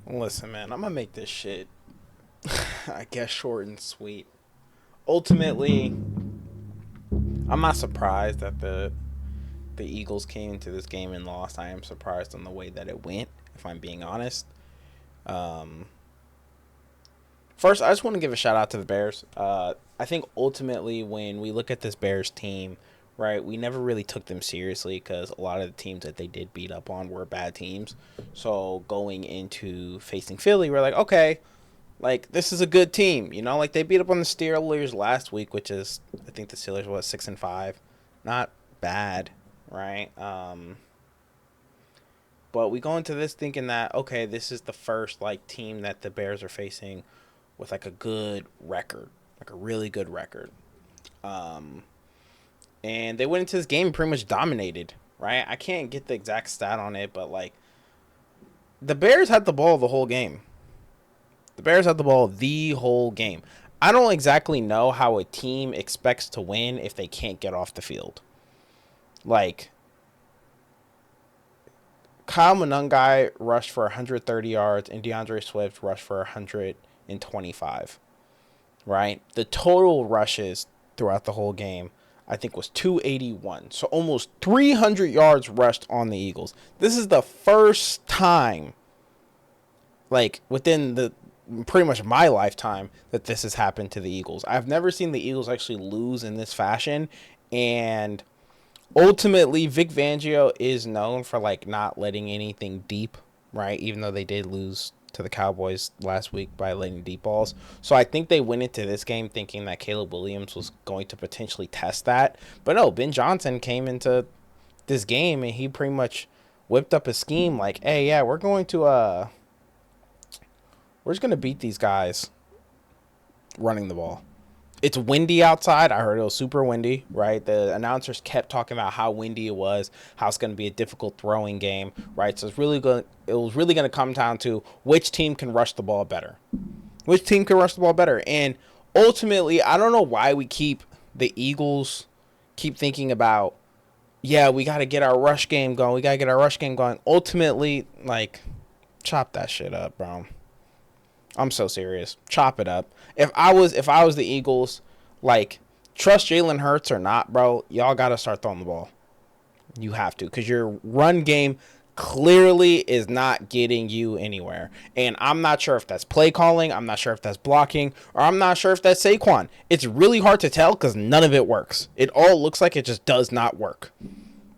Listen, man, I'm gonna make this shit, I guess, short and sweet. Ultimately, I'm not surprised that the Eagles came into this game and lost. I am surprised on the way that it went, if I'm being honest. Um, First, I just want to give a shout out to the Bears. I think ultimately, when we look at this Bears team, right, we never really took them seriously because a lot of the teams that they did beat up on were bad teams. So going into facing Philly, we're like, okay, like this is a good team, like they beat up on the Steelers last week, which is I think the Steelers was 6-5, not bad, right? But we go into this thinking that okay, this is the first like team that the Bears are facing with like a good record, like a really good record. Um, and they went into this game pretty much dominated, right? I can't get the exact stat on it, but like the Bears had the ball the whole game. The Bears had the ball the whole game. I don't exactly know how a team expects to win if they can't get off the field. Like Kyle Monangai rushed for 130 yards and DeAndre Swift rushed for 125. Right? The total rushes throughout the whole game, I think, was 281. So almost 300 yards rushed on the Eagles. This is the first time, like, within the pretty much my lifetime that this has happened to the Eagles. I've never seen the Eagles actually lose in this fashion. And ultimately, Vic Fangio is known for, like, not letting anything deep, right? Even though they did lose to the Cowboys last week by letting deep balls. So I think they went into this game thinking that Caleb Williams was going to potentially test that. But no, Ben Johnson came into this game and he pretty much whipped up a scheme like, hey, yeah, we're just gonna beat these guys running the ball. It's windy outside. I heard it was super windy, right? The announcers kept talking about how windy it was, how it's going to be a difficult throwing game, right? So it was really going to come down to which team can rush the ball better. Which team can rush the ball better? And ultimately, I don't know why the Eagles keep thinking about, yeah, we got to get our rush game going. We got to get our rush game going. Ultimately, like, chop that shit up, bro. I'm so serious. Chop it up. If I was the Eagles, like, trust Jalen Hurts or not, bro, y'all gotta start throwing the ball. You have to, because your run game clearly is not getting you anywhere. And I'm not sure if that's play calling, I'm not sure if that's blocking, or I'm not sure if that's Saquon. It's really hard to tell because none of it works. It all looks like it just does not work.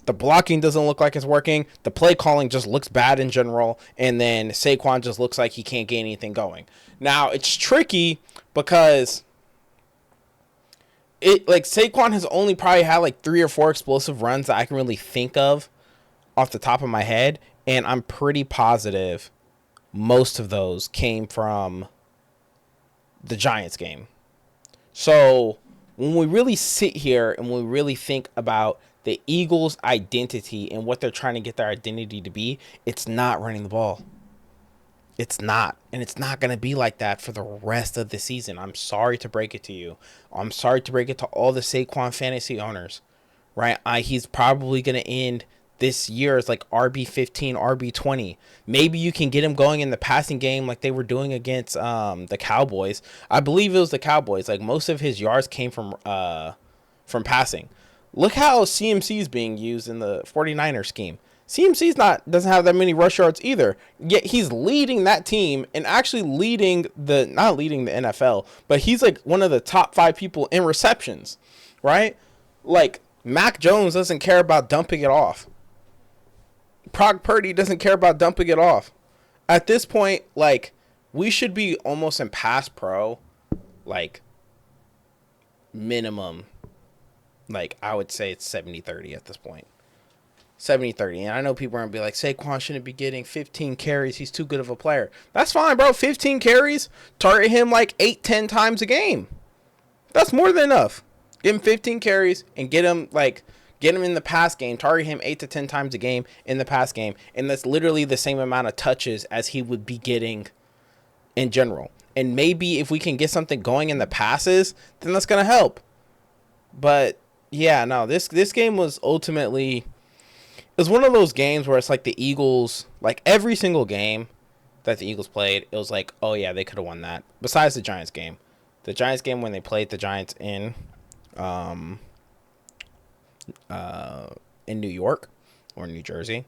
The blocking doesn't look like it's working. The play calling just looks bad in general. And then Saquon just looks like he can't get anything going. Now, it's tricky because Saquon has only probably had like 3 or 4 explosive runs that I can really think of off the top of my head. And I'm pretty positive most of those came from the Giants game. So when we really sit here and we really think about the Eagles' identity and what they're trying to get their identity to be, it's not running the ball. It's not. And it's not going to be like that for the rest of the season. I'm sorry to break it to you. I'm sorry to break it to all the Saquon fantasy owners, right? He's probably going to end this year as like RB15, RB20. Maybe you can get him going in the passing game like they were doing against the Cowboys. I believe it was the Cowboys. Like most of his yards came from passing. Look how CMC is being used in the 49ers scheme. CMC's doesn't have that many rush yards either. Yet he's leading that team and actually not leading the NFL, but he's like one of the top 5 people in receptions, right? Like Mac Jones doesn't care about dumping it off. Brock Purdy doesn't care about dumping it off. At this point, like, we should be almost in pass pro, like, minimum. Like, I would say it's 70-30 at this point. 70-30. And I know people are going to be like, Saquon shouldn't be getting 15 carries. He's too good of a player. That's fine, bro. 15 carries, target him like 8-10 times a game. That's more than enough. Give him 15 carries and get him in the pass game, target him 8 to 10 times a game in the pass game, and that's literally the same amount of touches as he would be getting in general. And maybe if we can get something going in the passes, then that's going to help. But yeah, no, this game was ultimately, it was one of those games where it's like the Eagles, like every single game, that the Eagles played, it was like, oh yeah, they could have won that. Besides the Giants game. The Giants game when they played the Giants um, in New York or New Jersey,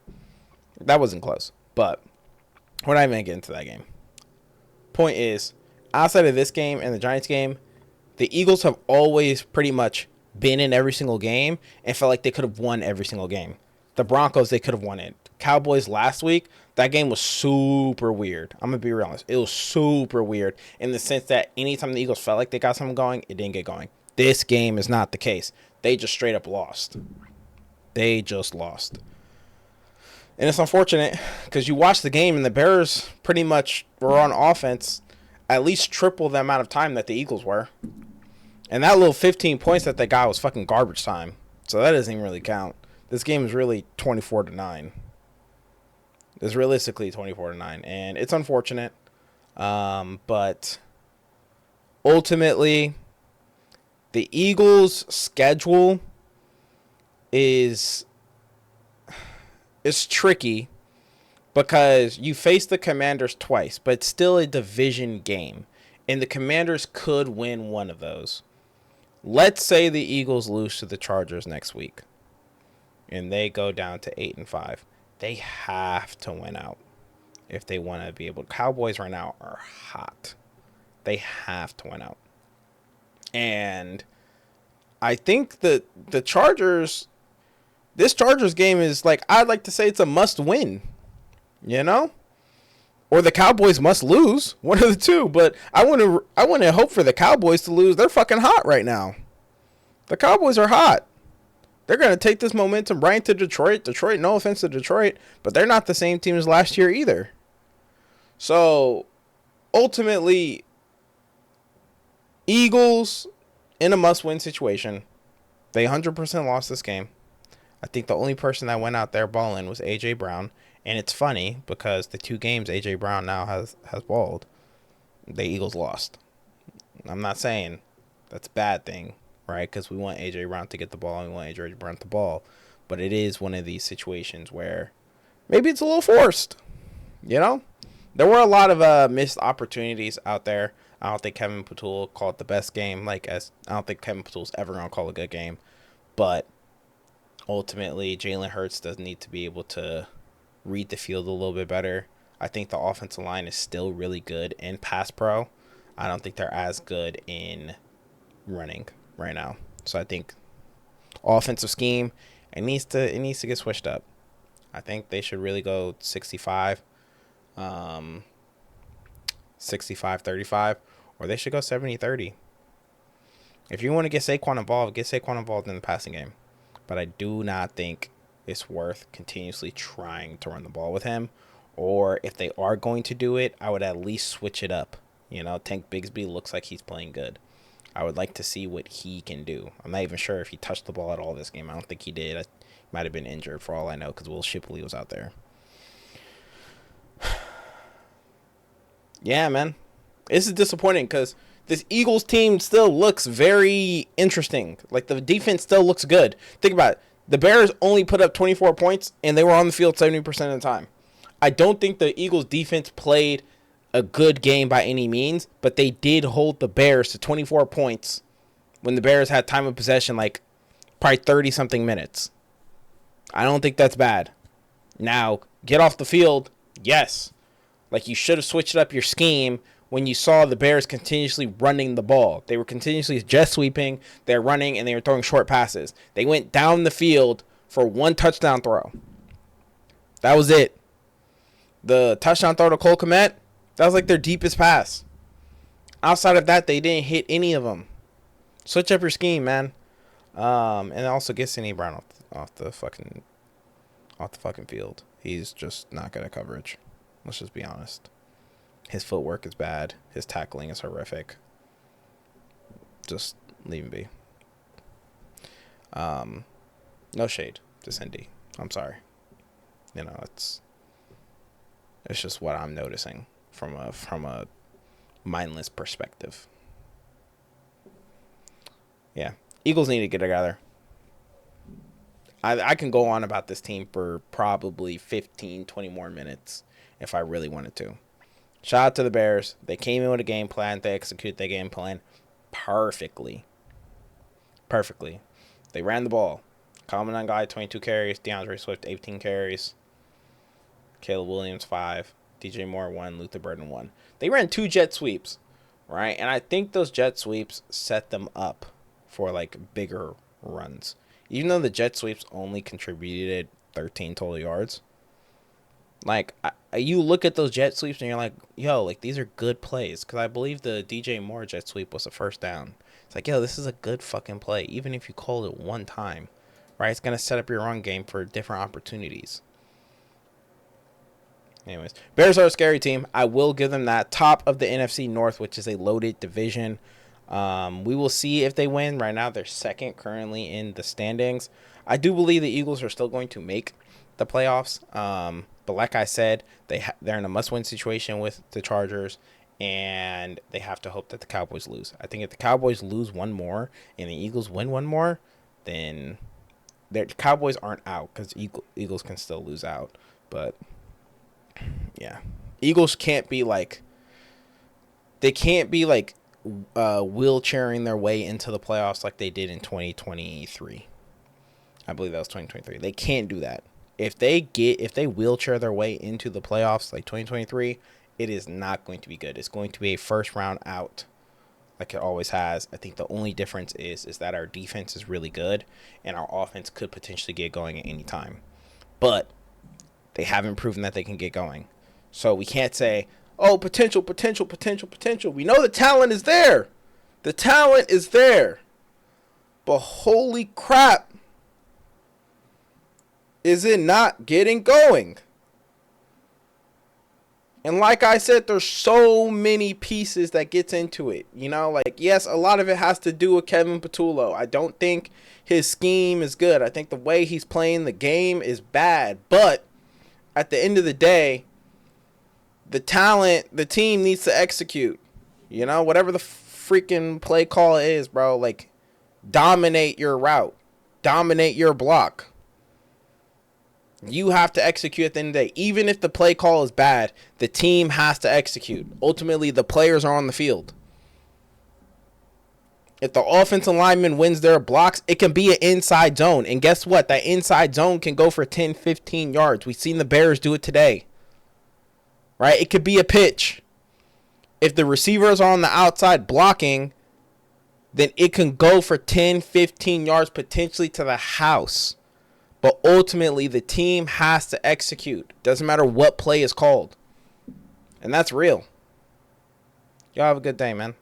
that wasn't close. But we're not even going to get into that game. Point is, outside of this game and the Giants game, the Eagles have always pretty much been in every single game and felt like they could have won every single game. The Broncos, they could have won it. Cowboys last week, that game was super weird. I'm going to be real honest. It was super weird in the sense that anytime the Eagles felt like they got something going, it didn't get going. This game is not the case. They just straight up lost. They just lost. And it's unfortunate because you watch the game and the Bears pretty much were on offense at least triple the amount of time that the Eagles were. And that little 15 points that they got was fucking garbage time. So that doesn't even really count. This game is really 24-9. It's realistically 24-9. And it's unfortunate. But ultimately, the Eagles' schedule is tricky because you face the Commanders twice, but it's still a division game. And the Commanders could win one of those. Let's say the Eagles lose to the Chargers next week and they go down to 8-5. They have to win out if they want to be able. Cowboys right now are hot. They have to win out. And I think that the Chargers, this Chargers game is like, I'd like to say it's a must win, you know? Or the Cowboys must lose. One of the two. But I want to hope for the Cowboys to lose. They're fucking hot right now. The Cowboys are hot. They're going to take this momentum right into Detroit. Detroit, no offense to Detroit, but they're not the same team as last year either. So, ultimately, Eagles in a must-win situation. They 100% lost this game. I think the only person that went out there balling was A.J. Brown. And it's funny because the two games A.J. Brown now has balled, the Eagles lost. I'm not saying that's a bad thing, right? Because we want A.J. Brown to get the ball and we want A.J. Brown to ball. But it is one of these situations where maybe it's a little forced, you know? There were a lot of missed opportunities out there. I don't think Kevin Patullo called the best game. I don't think Kevin Patullo's ever going to call a good game. But ultimately, Jalen Hurts does need to be able to read the field a little bit better. I think the offensive line is still really good in pass pro. I don't think they're as good in running right now. So I think offensive scheme, it needs to get switched up. I think they should really go 65, 65-35, or they should go 70-30. If you want to get Saquon involved in the passing game. But I do not think it's worth continuously trying to run the ball with him. Or if they are going to do it, I would at least switch it up. You know, Tank Bigsby looks like he's playing good. I would like to see what he can do. I'm not even sure if he touched the ball at all this game. I don't think he did. He might have been injured for all I know because Will Shipley was out there. Yeah, man. This is disappointing because this Eagles team still looks very interesting. Like, the defense still looks good. Think about it. The Bears only put up 24 points, and they were on the field 70% of the time. I don't think the Eagles defense played a good game by any means, but they did hold the Bears to 24 points when the Bears had time of possession like probably 30-something minutes. I don't think that's bad. Now, get off the field, yes. Like, you should have switched up your scheme when you saw the Bears continuously running the ball. They were continuously jet sweeping, they're running, and they were throwing short passes. They went down the field for one touchdown throw. That was it. The touchdown throw to Cole Kmet, that was like their deepest pass. Outside of that, they didn't hit any of them. Switch up your scheme, man. And also get Sidney Brown off the fucking field. He's just not good at coverage. Let's just be honest. His footwork is bad. His tackling is horrific. Just leave him be. No shade to Cindy. I'm sorry. You know, it's just what I'm noticing from a mindless perspective. Yeah. Eagles need to get together. I can go on about this team for probably 15, 20 more minutes if I really wanted to. Shout out to the Bears. They came in with a game plan. They executed their game plan perfectly. Perfectly. They ran the ball. Common guy, 22 carries. DeAndre Swift, 18 carries. Caleb Williams, 5. DJ Moore, 1. Luther Burden, 1. They ran 2 jet sweeps, right? And I think those jet sweeps set them up for, like, bigger runs. Even though the jet sweeps only contributed 13 total yards. Like, you look at those jet sweeps and you're like, yo, like, these are good plays. Because I believe the DJ Moore jet sweep was a first down. It's like, yo, this is a good fucking play. Even if you called it one time, right? It's going to set up your run game for different opportunities. Anyways, Bears are a scary team. I will give them that. Top of the NFC North, which is a loaded division. We will see if they win. Right now, they're second currently in the standings. I do believe the Eagles are still going to make the playoffs. But like I said, they're in a must-win situation with the Chargers, and they have to hope that the Cowboys lose. I think if the Cowboys lose one more and the Eagles win one more, then the Cowboys aren't out because Eagles can still lose out. But yeah, Eagles can't be like wheelchairing their way into the playoffs like they did in 2023. I believe that was 2023. They can't do that. If they wheelchair their way into the playoffs like 2023, it is not going to be good. It's going to be a first round out like it always has. I think the only difference is that our defense is really good and our offense could potentially get going at any time. But they haven't proven that they can get going. So we can't say, oh, potential. We know the talent is there. The talent is there. But holy crap, is it not getting going? And like I said, there's so many pieces that gets into it. You know, like, yes, a lot of it has to do with Kevin Patullo. I don't think his scheme is good. I think the way he's playing the game is bad. But at the end of the day, the team needs to execute. You know, whatever the freaking play call is, bro, like, dominate your route. Dominate your block. You have to execute at the end of the day. Even if the play call is bad, the team has to execute. Ultimately, the players are on the field. If the offensive lineman wins their blocks, it can be an inside zone. And guess what? That inside zone can go for 10, 15 yards. We've seen the Bears do it today. Right? It could be a pitch. If the receivers are on the outside blocking, then it can go for 10, 15 yards potentially to the house. But ultimately, the team has to execute. Doesn't matter what play is called. And that's real. Y'all have a good day, man.